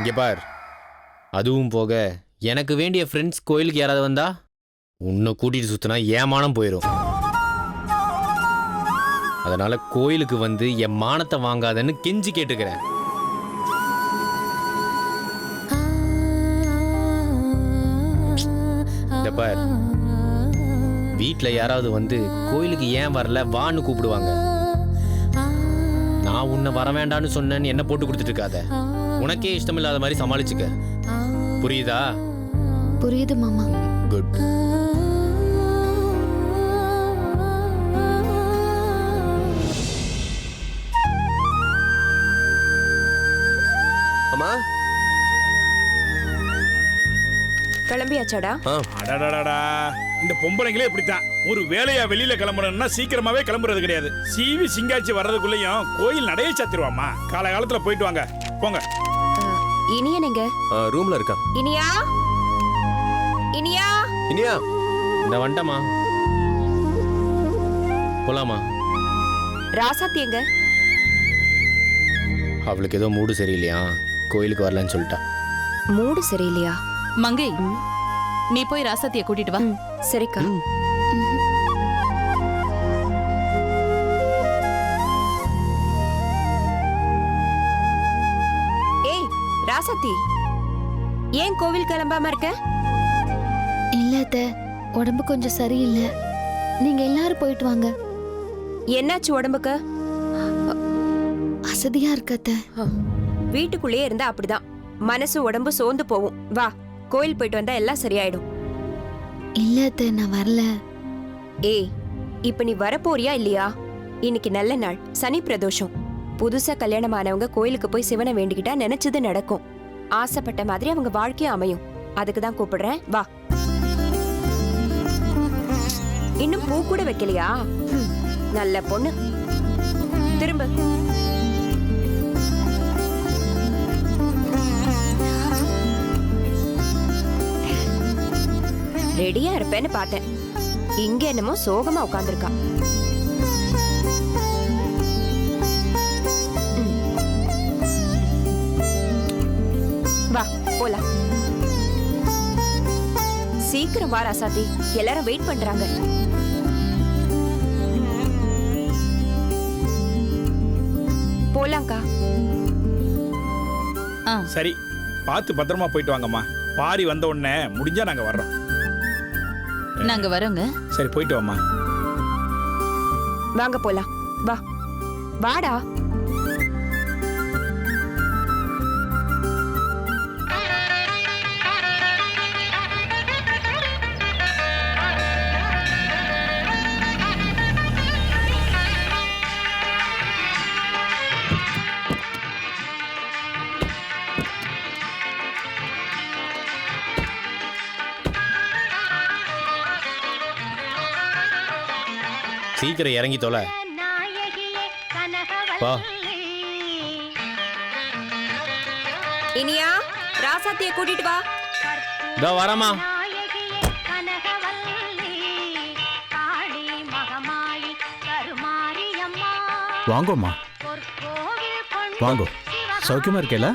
இங்கே பார், அதுவும் போக எனக்கு வேண்டிய ஃப்ரெண்ட்ஸ் கோயிலுக்கு யாராவது வந்தா உன்னை கூட்டிட்டு சுத்தினா ஏமானம் போயிடும். அதனால கோயிலுக்கு வந்து என் மானத்தை வாங்காதன்னு கெஞ்சி கேட்டுக்கிறேன். இந்த பார், வீட்டில் யாராவது வந்து கோயிலுக்கு ஏன் வரல வான்னு கூப்பிடுவாங்க. நான் உன்னை வர வேண்டான்னு சொன்னேன்னு என்ன போட்டு கொடுத்துட்டு இருக்காத. உனக்கே இஷ்டம் இல்லாத மாதிரி சமாளிச்சுக்க. புரியுதா? புரியுது மாமா. குட். அம்மா கிளம்பியாச்சாடா? அடடடடா, இந்த பொம்பளைங்களே இப்படித்தான். ஒரு வேலையா வெளியில கிளம்புறேன்னா சீக்கிரமாவே கிளம்புறது கிடையாது. சீவி சிங்காச்சி வர்றதுக்குள்ளேயும் கோயில் நடைய சாத்திருவாமா. காலகாலத்துல போயிட்டு வாங்க, போங்க. இனியா நீங்க ரூம்ல இருக்கா? இனியா இனியா இனியா இந்த வண்டமா போலாமா? ராசாத்தி எங்க? அவளுக்கு ஏதோ மூடு சரியில்லையா, கோயிலுக்கு வரலன்னு சொல்லிட்டா. மூடு சரியில்லையா? மங்கை, நீ போய் ராசாத்திய கூட்டிட்டு வா. சரிக்கா. ஏய் ராசாத்தி, ஏன் கோவில் கிளம்பாம இருக்க? இல்ல அத்தை, உடம்பு கொஞ்சம் சரியில்லை. நீங்க எல்லாரும் போயிட்டு வாங்க. என்னாச்சு உடம்புக்கு? அசதியா இருக்கு அத்தை. வீட்டுக்குள்ளேயே இருந்தா அப்படிதான், மனசு உடம்பு சோர்ந்து போகும். வா, கோயில் போயிட்டு வந்தா எல்லாம் சரியாயிடும். இல்ல அத்தை, நான் வரல. ஏய், இப்ப நீ வரப்போறியா இல்லையா? இன்னைக்கு நல்ல நாள், சனி பிரதோஷம். புதுசா கல்யாணம் ஆனவங்க கோயிலுக்கு போய் சிவனை வேண்டிக்கிட்டா நினைச்சது நடக்கும். ஆசைப்பட்ட மாதிரி அவங்க வாழ்க்கையும் அமையும். அதுக்கு தான் கூப்பிடுறேன், வா. இன்னும் பூ கூட வைக்கலையா? நல்ல பொண்ணு. திரும்ப. ரெடியா இருப்பேன்னு பார்த்தேன். இங்க என்னமோ சோகமா உட்கார்ந்திருக்கா. வா போலாம். சீக்கிரம் வா ராசாத்தி, எல்லாரும் வெயிட் பண்றாங்க. போலாம்க்கா. சரி, பார்த்து பத்திரமா போயிட்டு வாங்கம்மா. பாரி வந்த உடனே முடிஞ்சா நாங்க வர்றோம். நாங்க வரோங்க. சரி, போயிட்டு வாம்மா. வாங்க போலாம். வா வாடா. சீக்கிரம் இறங்கி தொலை. வா. இனியா, ராசாத்திய கூட்டிட்டு வா. இதோ வரமா. வாங்கோம்மா, வாங்கோ. சௌக்கியமா இருக்கேல?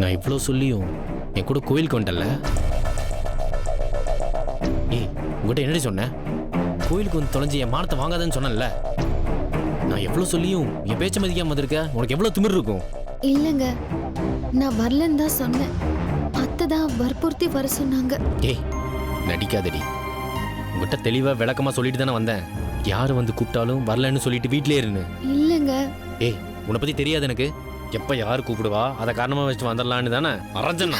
நான் இவ்வளோ சொல்லியும் என் கூட கோயிலுக்கு வந்துட்டல. ஏய், உங்கள்கிட்ட என்னடி சொன்னேன்? கோயிலுக்கு வந்து தொலைஞ்சி என் மானத்தை வாங்காதன்னு சொன்னேன்ல. நான் எவ்வளோ சொல்லியும் என் பேச்ச மதிக்காம வந்திருக்க. உனக்கு எவ்வளோ திமிர் இருக்கும்? இல்லங்க, நான் வரலன்னு தான் சொன்னேன். அத்தை தான் வற்புறுத்தி வர சொன்னாங்க. ஏய், நடிக்காதடி. உங்கள்கிட்ட தெளிவாக விளக்கமாக சொல்லிட்டு தானே வந்தேன். யார் வந்து கூப்பிட்டாலும் வரலன்னு சொல்லிட்டு வீட்டிலே இருன்னு. இல்லங்க. ஏய், உன்னை பற்றி தெரியாது எனக்கு. எப்போ யார் கூப்பிடுவா அதை காரணமாக வச்சுட்டு வந்துடலான்னு தானே அரஞ்சனா.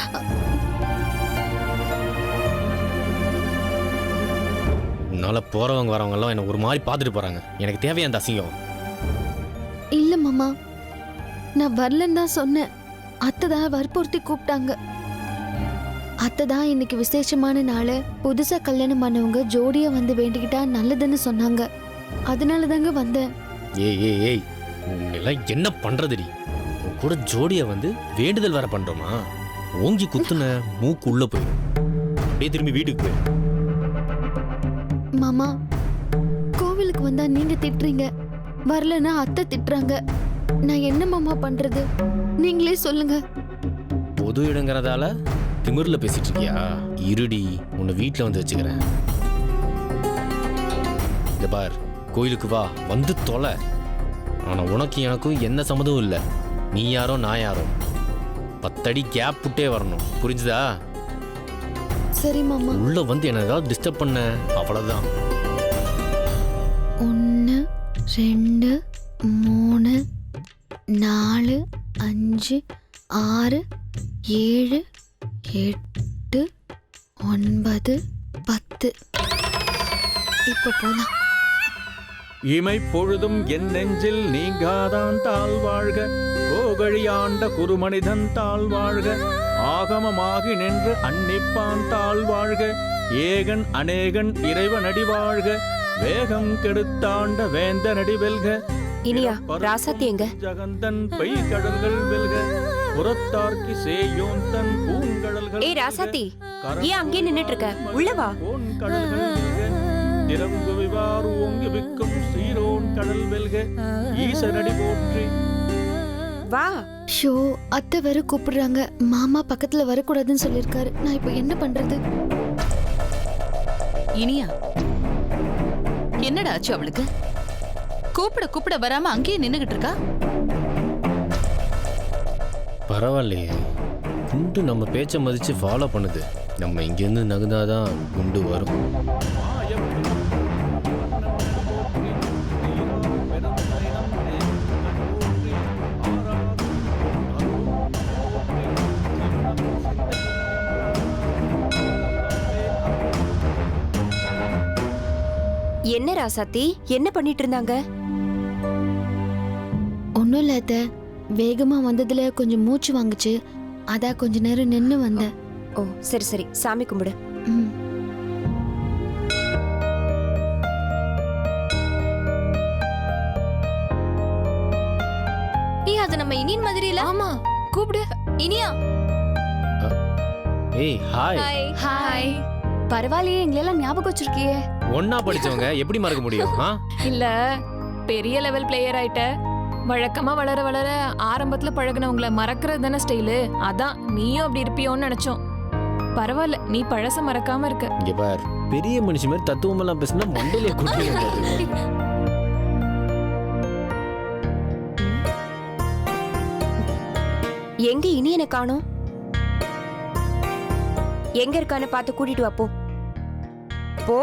உன்னால் போகிறவங்க வரவங்கெல்லாம் என்னை ஒரு மாதிரி பார்த்துட்டு போகிறாங்க. எனக்கு தேவையா அந்த அசிங்கம்? இல்ல மாமா, நான் வரலன்னு தான் சொன்னேன். அத்தை தான் வற்புறுத்தி கூப்பிட்டாங்க. அத்தை தான் இன்னைக்கு விசேஷமான நாள், புதுசா கல்யாணம் பண்ணவங்க ஜோடியா வந்து வேண்டிக்கிட்டா நல்லதுன்னு சொன்னாங்க. அதனால தாங்க வந்தேன். ஏய் ஏய் ஏய், உன்னெல்லாம் என்ன பண்ணுறதுடி? உன் கூட ஜோடியை வந்து வேண்டுதல் வேற பண்ணுறோமா? ஓங்கி குத்துன மூக்கு உள்ள போயிடும். அப்படியே திரும்பி வீட்டுக்கு போயிடும். மாமா, கோவிலுக்கு வந்தா நீங்க திட்டுறீங்க, வரலன்னா அத்தை திட்டுறாங்க. நான் என்ன மாமா பண்றது? நீங்களே சொல்லுங்க. பொது இடங்கிறதால திமிர்ல பேசிட்டு இருக்கியா? இருடி, உன்னை வீட்டில் வந்து வச்சுக்கிறேன். இந்த பார், கோயிலுக்கு வா, வந்து தொலை. ஆனா உனக்கு எனக்கும் என்ன சம்மதமும் இல்லை. நீ யாரோ நான் யாரோ, 10 அடி கேப் விட்டே வரணும், புரிஞ்சுதா? சரி மாமா. உள்ள வந்து என்ன ஏதாவது டிஸ்டர்ப் பண்ண அவ்வளவுதான். 1 2 3 4 5 6 7 8 9 10. இப்ப போலாம். இமை பொழுதும் என் நெஞ்சில் நீங்காதான் தாழ் வாழ்க, கோகழியாண்ட குருமனிதன் தாழ் வாழ்க, ஆகமமாகி நின்று அன்னிப்பான் தாழ் வாழ்க, ஏகன் அநேகன் இறைவனடி வாழ்க, வேகம் கெடுத்தாண்ட வேந்த நடி வெல்க. இனியா, ராசாத்தி எங்க? ஜகந்தன் பை கடல்கள் வெல்க, புறத்தார்க்கி சேயோன் தன் பூங்கடல்கள். ஏய் ராசாத்தி, ஏன் அங்கே நின்னுட்டு இருக்க? உள்ள வா. கடல்கள் வெல்க, திறம்பு விவாறு ஓங்கி விக்கும் சீரோன் கடல் வெல்க, ஈசனடி போற்றி. வா. ஷோ, அத்தை வேற கூப்பிடுறாங்க. மாமா பக்கத்துல வரக்கூடாதுன்னு சொல்லிருக்காரு. நான் இப்ப என்ன பண்றது? இனியா, என்னடா ஆச்சு அவளுக்கு? கூப்பிட கூப்பிட வராம அங்கேயே நின்னுகிட்டு இருக்கா. பரவாயில்லையே, குண்டு நம்ம பேச்சை மதிச்சு ஃபாலோ பண்ணுது. நம்ம இங்கேருந்து நகுந்தாதான் குண்டு வரும். என்ன ராசாத்தி, என்ன பண்ணிட்டு இருந்தாங்க? ஒன்னும் இல்ல அத்தை. வேகமா வந்ததுல கொஞ்சம் மூச்சு வாங்குச்சு. அதான் கொஞ்ச நேரம் நின்னு வந்தேன். ஓ சரி சரி, சாமி கும்பிடு. ம். அது நம்ம இனியன் மாதிரி இல்ல? ஆமா, கூப்பிடு. இனியா. ஏய் ஹாய். ஹாய். பரவாயில்லையே, எங்களெல்லாம் ஞாபகம் வச்சிருக்கியே. ஒன்னா படிச்சவங்க எப்படி மறக்க முடியும்? இல்ல, பெரிய லெவல் பிளேயர் ஆயிட்ட. வழக்கமா வளர வளர ஆரம்பத்துல பழகுனவங்கள மறக்கிறது தானே ஸ்டைலு. அதான் நீயும் அப்படி இருப்பியோன்னு நினைச்சோம். பரவாயில்ல, நீ பழச மறக்காம இருக்க. இங்க பார், பெரிய மனுஷி மாதிரி தத்துவம் எல்லாம் பேசினா மண்டையில குட்டி வந்தது. எங்க இனியனை காணோம்? எங்க இருக்கான்னு பார்த்து கூட்டிட்டு வா. போ போ,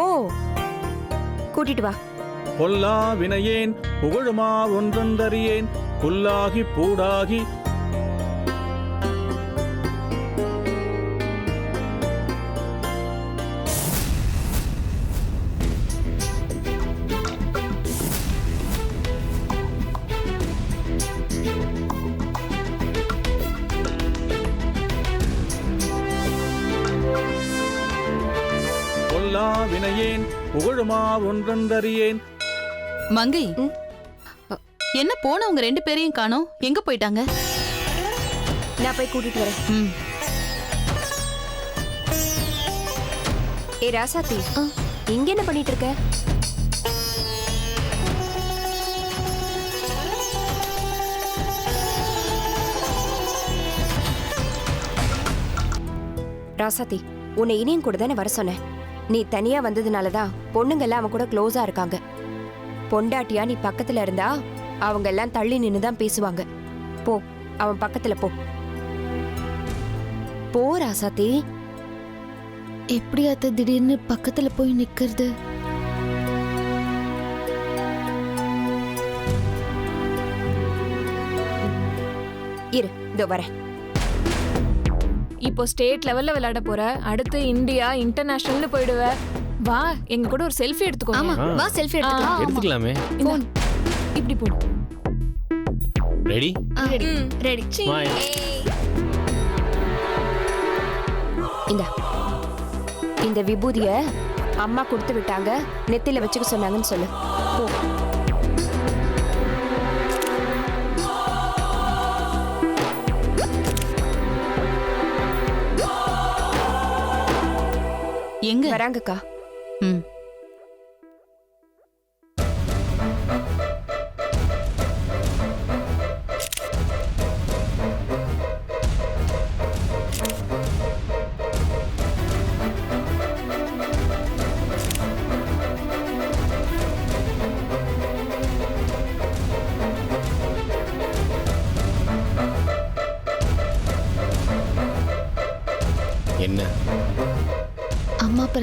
கூட்டிட்டு வா. பொல்லா வினையேன் புகழுமா ஒன்றொன்றறியேன், புல்லாகி பூடாகி வினையேன் புகழுமா ஒன்றொன்றறியேன். மங்கை, என்ன போனவங்க 2 பேரையும் காணோம்? எங்க போயிட்டாங்க? நான் போய் கூட்டிட்டு வரேன். ம். ஏ ராசாத்தி, இங்க என்ன பண்ணிட்டு இருக்க? ராசாத்தி, உன்னை இனியும் கூட தானே வர சொன்னேன். நீ தனியா வந்ததுனாலதான் பொண்ணுங்கெல்லாம் அவன் கூட க்ளோஸா இருக்காங்க. பொண்டாட்டியா நீ பக்கத்துல இருந்தா அவங்க எல்லாம் தள்ளி நின்னுதான் பேசுவாங்க. போ, அவன் பக்கத்துல போ. போ ராசாத்தி. எப்படி அத்தை திடீர்னு பக்கத்துல போய் நிக்கிறது? இரு, இதோ வரேன். இப்போ ஸ்டேட் லெவல்ல விளையாட போற. அடுத்து இந்தியா இன்டர்நேஷனல்னு போயிடுவ. வா, எங்க கூட ஒரு செல்ஃபி எடுத்துக்கோ. ஆமா, வா செல்ஃபி எடுத்துக்கலாம். எடுத்துக்கலாமே. போன் இப்படி போடு. ரெடி? ரெடி. ஸ்மைல். இந்த விபூதிய அம்மா கொடுத்து விட்டாங்க, நெத்தில வச்சுக்க சொன்னாங்கன்னு சொல்லு. போ. எங்க வராங்கக்கா. ம்.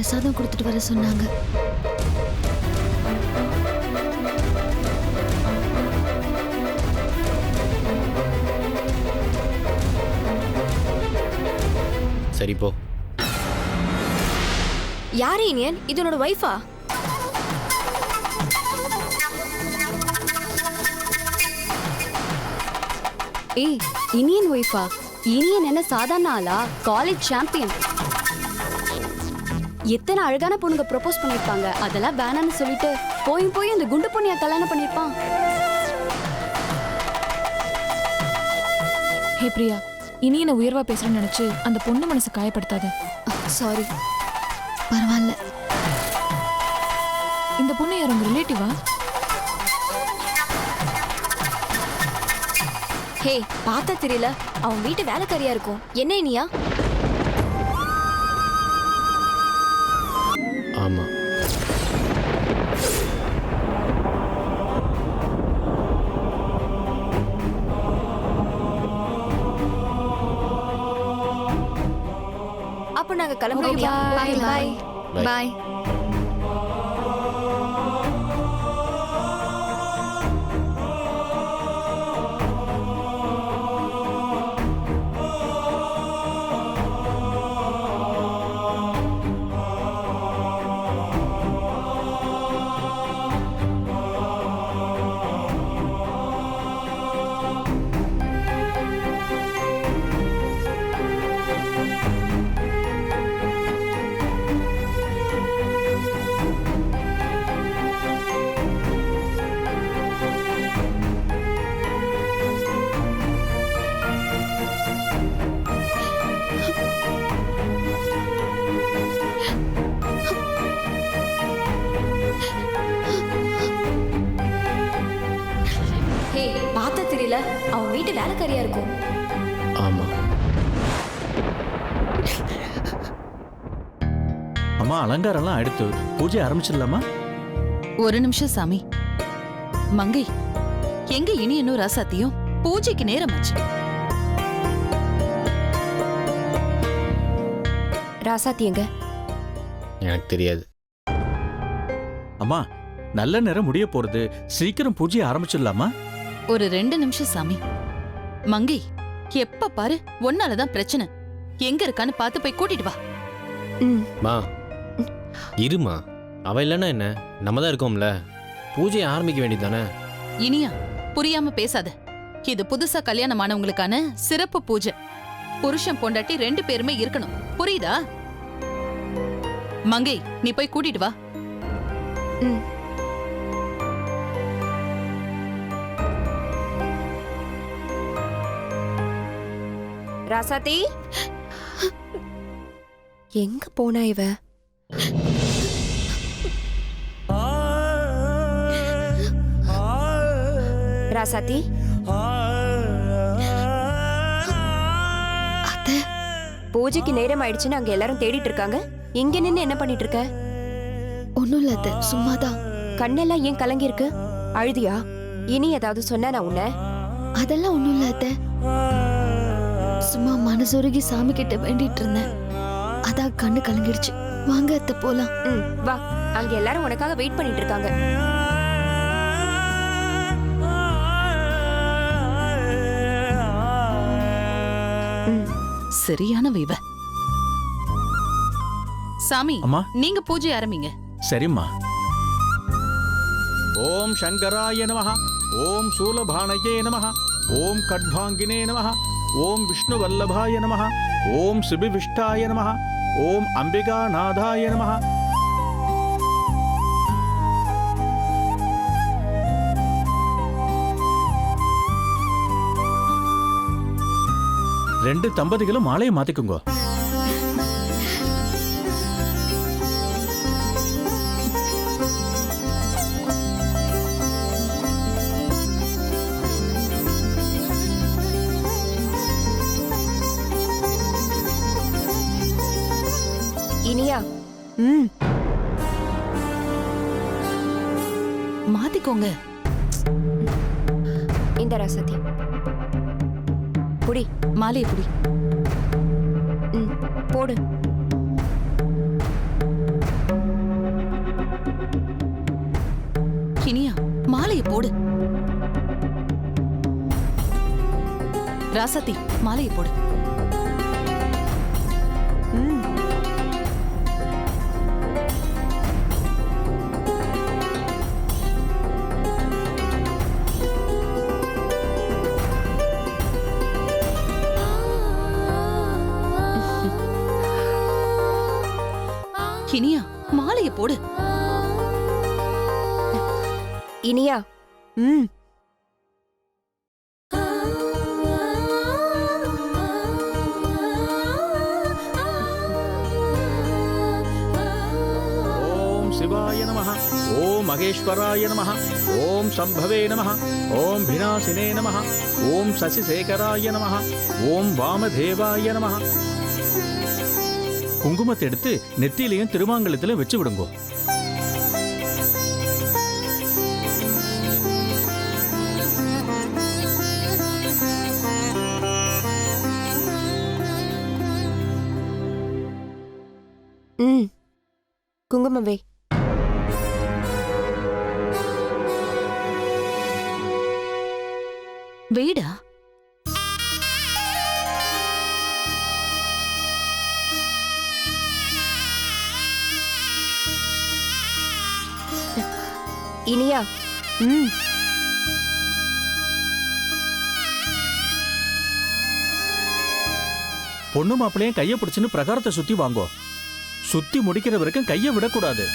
பிரசாதம் கொடுத்துட்டு வர சொன்னாங்க. சரி போ. யாரு இனியன்? இது உன்னோட வைஃபா? ஏய், இனியன் ஒய்ஃபா? இனியன் என்ன சாதாரண ஆளா? College champion. எத்தனை அழகான பொண்ணுங்க ப்ரொபோஸ் பண்ணிருப்பாங்க, அதெல்லாம் வேணான்னு சொல்லிட்டு போய் இந்த குண்டு பொண்ணியா கல்யாணம் பண்ணிருப்பான். ஹே பிரியா, இனி என்ன உயர்வா பேசுறேன்னு நினைச்சு அந்த பொண்ணு மனசு காயப்படுத்தாத. சாரி. பரவாயில்ல. இந்த பொண்ணு யார், உங்க ரிலேட்டிவா? ஹே, பார்த்தா தெரியல, அவன் வீட்டு வேலைக்காரியா இருக்கும். என்ன இனியா? ஆமா. அப்ப நாங்க கிளம்புறோம். பாய் பாய் Bye. பாய். ஹே, பார்த்தா தெரியல, அவன் வீட்டு வேலைக்காரியா இருக்கும். ஆமா. அம்மா, அலங்காரம்லாம் அடுத்து பூஜை ஆரம்பிச்சிடலாமா? ஒரு நிமிஷம் சாமி. மங்கை, எங்க இனி இன்னும் ராசாத்தியும்? பூஜைக்கு நேரமாச்சு. ராசாத்தி எங்க? எனக்கு தெரியாது. அம்மா, நல்ல நேரம் முடிய போறது, சீக்கிரம் பூஜை ஆரம்பிச்சிடலாமா? ஒரு 2 நிமிஷம் சாமி. மங்கை, எப்ப பாரு ஒன்னாலதான் பிரச்சனை. எங்க இருக்கான்னு பார்த்து போய் கூட்டிட்டு வா. மா இருமா. அவ இல்லைன்னா என்ன, நம்ம தான் இருக்கோம்ல. பூஜையை ஆரம்பிக்க வேண்டியதானே. இனியா, புரியாம பேசாத. இது புதுசா கல்யாணமானவங்களுக்கான சிறப்பு பூஜை. புருஷன் பொண்டாட்டி 2 பேருமே இருக்கணும், புரியுதா? மங்கை, நீ போய் கூட்டிட்டு வா. ராசாத்தி, எங்க போனா இவ? ராசாத்தி, அத்தை, பூஜைக்கு நேரம் ஆயிடுச்சுன்னு அங்க எல்லாரும் தேடிட்டு இருக்காங்க. இங்க நின்னு என்ன பண்ணிட்டு இருக்க? ஒண்ணும் இல்ல அத்தை, சும்மாதான். கண்ணெல்லாம் ஏன் கலங்கி இருக்கு? அழுதியா? இனி ஏதாவது சொன்னா நான் உன்னை? அதெல்லாம் ஒண்ணும் இல்ல அத்தை. சும்மா மனசுருகி சாமி கிட்ட வேண்டிட்டு இருந்தேன். அதான் கண்ணு கலங்கிடுச்சு. வாங்க அத்தை போலாம். வா, அங்க எல்லாரும் உனக்காக வெயிட் பண்ணிட்டு இருக்காங்க. சரியான வைவ. சாமி, அம்மா. நீங்க பூஜை ஆரம்பிங்க. சரிம்மா. ஓம் சங்கராய நமஹ, ஓம் சூலபாணயே நமஹ, ஓம் கட்பாங்கினே நமஹ, ஓம் விஷ்ணு வல்லபாய நமஹ, ஓம் சிபிவிஷ்டாய நமஹ, ஓம் அம்பிகாநாதாய நமஹ. ரெண்டு தம்பதிகளும் மாலையை மாத்திக்குங்க. இனியா, மாத்திக்கோங்க. இந்த ராசாத்தி புடி. மாலையை புடி. போடு. இனியா மாலைய போடு. ராசாத்தி மாலைய போடு. இனியா மாலைய போடு. இனியா ஓம் சிவாய நமः. ஓம் மகேஸ்வராய நமः. ஓம் சம்பவே நமः. ஓம் விநாசினே நமः. ஓம் சசிசேகராய நமः. ஓம் வாமதேவாய நமः. குங்குமத்தை எடுத்து நெத்தியிலையும் திருமாங்கலத்திலும் வச்சு விடுங்கோ. குங்குமம் வை. வெயிடா. இனியா பொண்ணு மாப்பிள்ளையும் கையை பிடிச்சுன்னு பிரகாரத்தை சுத்தி வாங்கோ. சுத்தி முடிக்கிற வரைக்கும் கையை விடக்கூடாது.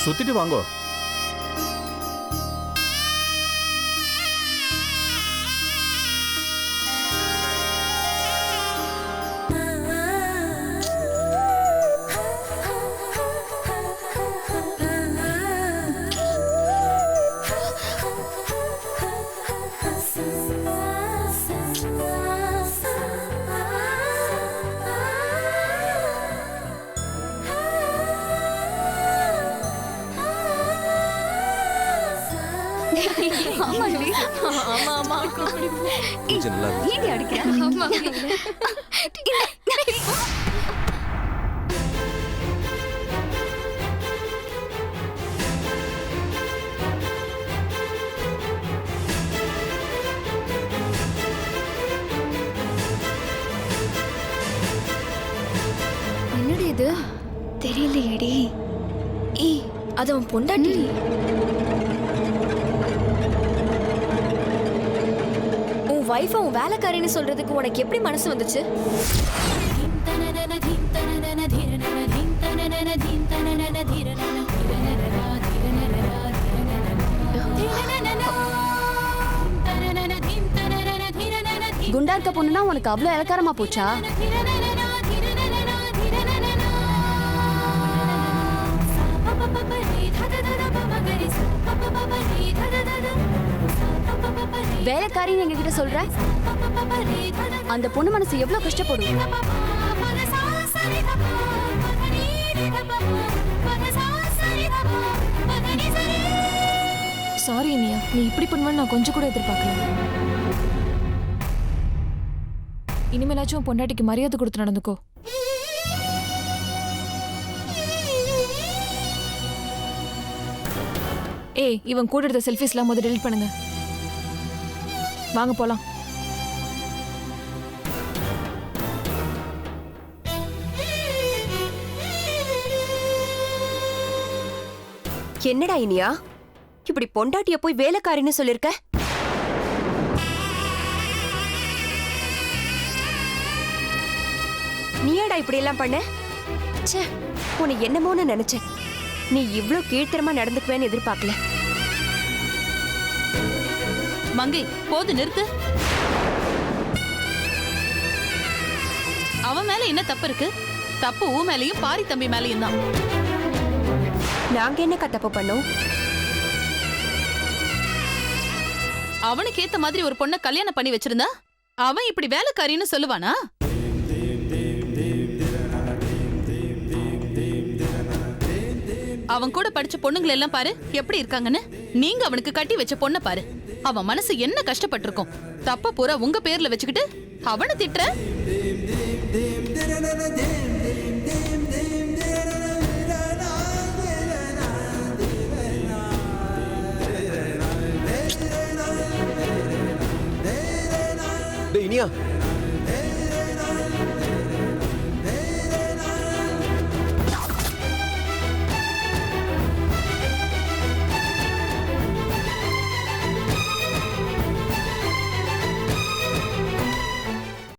சுத்திட்டு வாங்கோ. என்னடி இது? தெரியலையேடி. ஏய், அது அவன் பொண்டாட்டி. உன் வைஃப் உன் வேலைக்காரின்னு சொல்றதுக்கு உனக்கு எப்படி மனசு வந்துச்சு? குண்டா இருக்க பொண்ணுனா உனக்கு அவ்வளவு இலக்காரமா போச்சா? வேலைக்காரின்னு எங்க கிட்ட சொல்ற? அந்த பொண்ணு மனசு எவ்வளவு கஷ்டப்படும். சாரி இனியா, நீ இப்படி பண்ணுவேன்னு நான் கொஞ்சம் கூட எதிர்பார்க்கல. இனிமேலாச்சும் பொண்டாட்டிக்கு மரியாதை கொடுத்து நடந்துக்கோ. ஏய், இவன் கூட எடுத்த செல்ஃபிஸ்லாம் முதல்ல டெலிட் பண்ணுங்க. வாங்க போலாம். என்னடா இனியா இப்படி பொண்டாட்டிய போய் வேலைக்காரின்னு சொல்லிருக்க? நீயாடா இப்படி எல்லாம் பண்ண? ச்சே, உன்னை என்னமோன்னு நினைச்சேன். நீ இவ்ளோ கீழ்த்தரமா நடந்துக்குவேன்னு எதிர்பார்க்கல. மங்கை போது நிறுத்து. அவன் மேல என்ன தப்பு இருக்கு? தப்பு ஊ மேலையும் பாரி தம்பி மேலையும் தான். நாங்க என்னக்கா தப்பு பண்ணோம்? அவனுக்கு ஏத்த மாதிரி ஒரு பொண்ணை கல்யாணம் பண்ணி வச்சிருந்தா அவன் இப்படி வேலைக்காரின்னு சொல்லுவானா? அவன் கூட படிச்ச பொண்ணுங்களை எல்லாம் பாரு எப்படி இருக்காங்கன்னு. நீங்க அவனுக்கு கட்டி வச்ச பொண்ணை பாரு. அவன் மனசு என்ன கஷ்டப்பட்டிருக்கும். தப்ப பூரா உங்க பேர்ல வச்சுக்கிட்டு அவனை திட்டுற. சத்யா